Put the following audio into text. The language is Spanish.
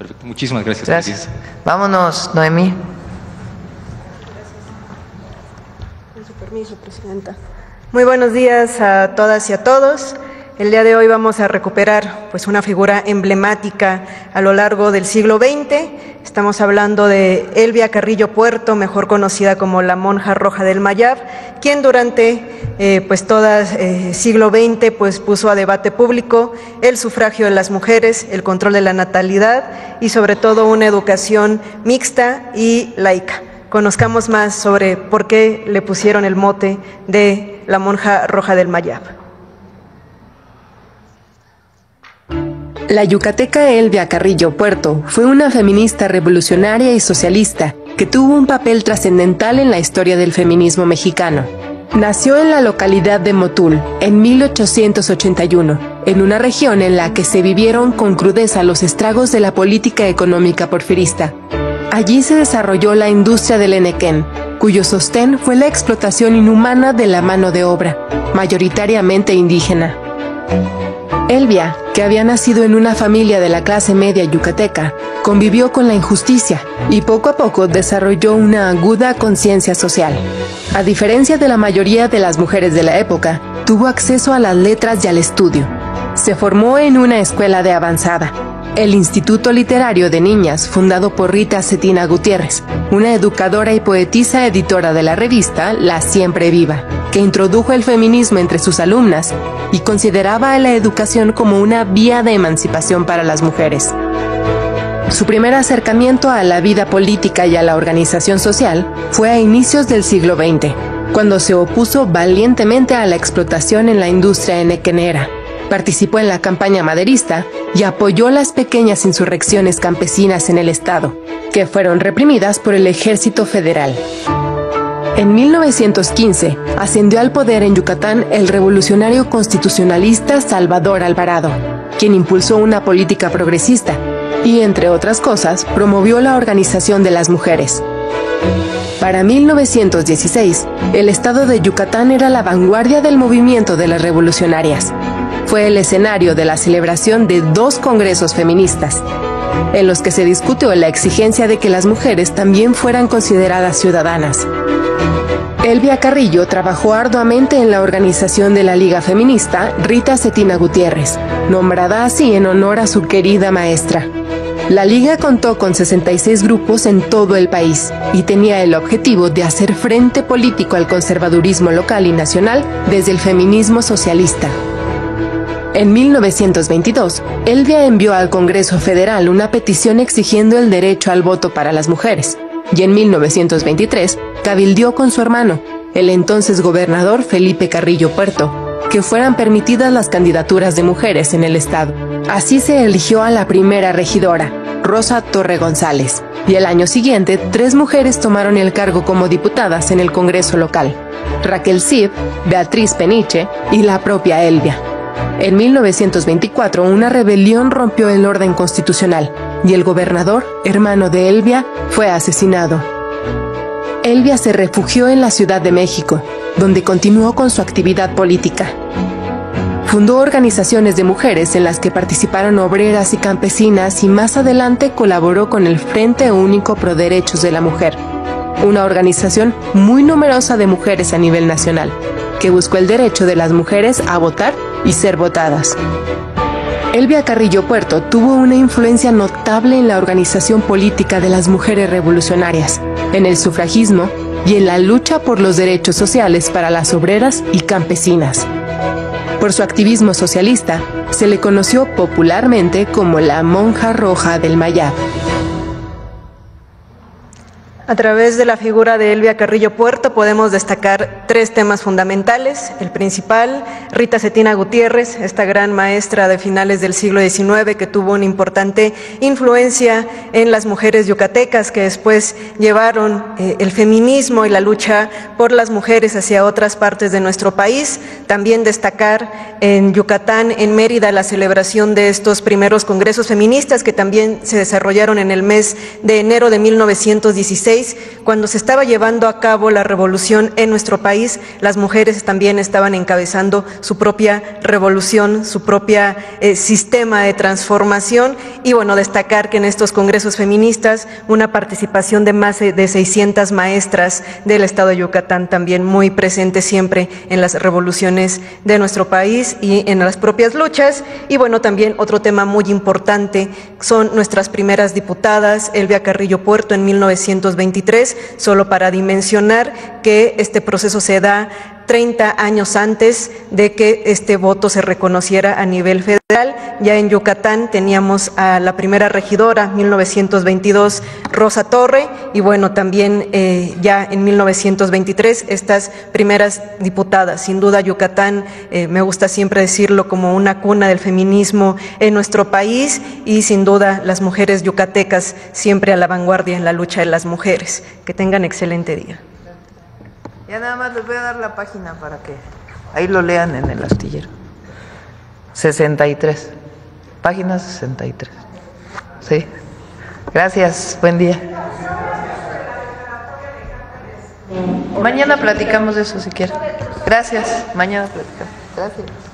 Perfecto, muchísimas gracias. Gracias. Vámonos, Noemí. Con su permiso, Presidenta. Muy buenos días a todas y a todos. El día de hoy vamos a recuperar pues una figura emblemática a lo largo del siglo XX. Estamos hablando de Elvia Carrillo Puerto, mejor conocida como la Monja Roja del Mayab, quien durante pues todo siglo XX pues puso a debate público el sufragio de las mujeres, el control de la natalidad y sobre todo una educación mixta y laica. Conozcamos más sobre por qué le pusieron el mote de la Monja Roja del Mayab. La yucateca Elvia Carrillo Puerto fue una feminista revolucionaria y socialista que tuvo un papel trascendental en la historia del feminismo mexicano. Nació en la localidad de Motul en 1881, en una región en la que se vivieron con crudeza los estragos de la política económica porfirista. Allí se desarrolló la industria del enequén, cuyo sostén fue la explotación inhumana de la mano de obra, mayoritariamente indígena. Elvia, que había nacido en una familia de la clase media yucateca, convivió con la injusticia y poco a poco desarrolló una aguda conciencia social. A diferencia de la mayoría de las mujeres de la época, tuvo acceso a las letras y al estudio. Se formó en una escuela de avanzada, el Instituto Literario de Niñas, fundado por Rita Cetina Gutiérrez, una educadora y poetisa editora de la revista La Siempre Viva, que introdujo el feminismo entre sus alumnas y consideraba a la educación como una vía de emancipación para las mujeres. Su primer acercamiento a la vida política y a la organización social fue a inicios del siglo XX, cuando se opuso valientemente a la explotación en la industria enequenera. Participó en la campaña maderista y apoyó las pequeñas insurrecciones campesinas en el estado, que fueron reprimidas por el Ejército Federal. En 1915 ascendió al poder en Yucatán el revolucionario constitucionalista Salvador Alvarado, quien impulsó una política progresista y, entre otras cosas, promovió la organización de las mujeres. Para 1916, el estado de Yucatán era la vanguardia del movimiento de las revolucionarias. Fue el escenario de la celebración de 2 congresos feministas, en los que se discutió la exigencia de que las mujeres también fueran consideradas ciudadanas. Elvia Carrillo trabajó arduamente en la organización de la Liga Feminista Rita Cetina Gutiérrez, nombrada así en honor a su querida maestra. La Liga contó con 66 grupos en todo el país y tenía el objetivo de hacer frente político al conservadurismo local y nacional desde el feminismo socialista. En 1922, Elvia envió al Congreso Federal una petición exigiendo el derecho al voto para las mujeres, y en 1923 cabildeó con su hermano, el entonces gobernador Felipe Carrillo Puerto, que fueran permitidas las candidaturas de mujeres en el estado. Así se eligió a la primera regidora, Rosa Torre González, y el año siguiente 3 mujeres tomaron el cargo como diputadas en el Congreso local: Raquel Cid, Beatriz Peniche y la propia Elvia. En 1924, una rebelión rompió el orden constitucional y el gobernador, hermano de Elvia, fue asesinado. Elvia se refugió en la Ciudad de México, donde continuó con su actividad política. Fundó organizaciones de mujeres en las que participaron obreras y campesinas y más adelante colaboró con el Frente Único Pro Derechos de la Mujer, una organización muy numerosa de mujeres a nivel nacional, que buscó el derecho de las mujeres a votar y ser votadas. Elvia Carrillo Puerto tuvo una influencia notable en la organización política de las mujeres revolucionarias, en el sufragismo y en la lucha por los derechos sociales para las obreras y campesinas. Por su activismo socialista, se le conoció popularmente como la Monja Roja del Mayab. A través de la figura de Elvia Carrillo Puerto podemos destacar 3 temas fundamentales. El principal, Rita Cetina Gutiérrez, esta gran maestra de finales del siglo XIX que tuvo una importante influencia en las mujeres yucatecas que después llevaron el feminismo y la lucha por las mujeres hacia otras partes de nuestro país. También destacar en Yucatán, en Mérida, la celebración de estos primeros congresos feministas que también se desarrollaron en el mes de enero de 1916 16, cuando se estaba llevando a cabo la revolución en nuestro país, las mujeres también estaban encabezando su propia revolución, su propia sistema de transformación, y bueno, destacar que en estos congresos feministas una participación de más de 600 maestras del estado de Yucatán, también muy presentes siempre en las revoluciones de nuestro país y en las propias luchas. Y bueno, también otro tema muy importante son nuestras primeras diputadas, Elvia Carrillo Puerto en 1923, solo para dimensionar que este proceso se da 30 años antes de que este voto se reconociera a nivel federal. Ya en Yucatán teníamos a la primera regidora, 1922, Rosa Torre, y bueno, también ya en 1923 estas primeras diputadas. Sin duda Yucatán, me gusta siempre decirlo, como una cuna del feminismo en nuestro país, y sin duda las mujeres yucatecas siempre a la vanguardia en la lucha de las mujeres. Que tengan excelente día. Ya nada más les voy a dar la página para que ahí lo lean en el astillero. 63. Página 63. Sí. Gracias. Buen día. Mañana platicamos de eso si quieren. Gracias. Mañana platicamos. Gracias.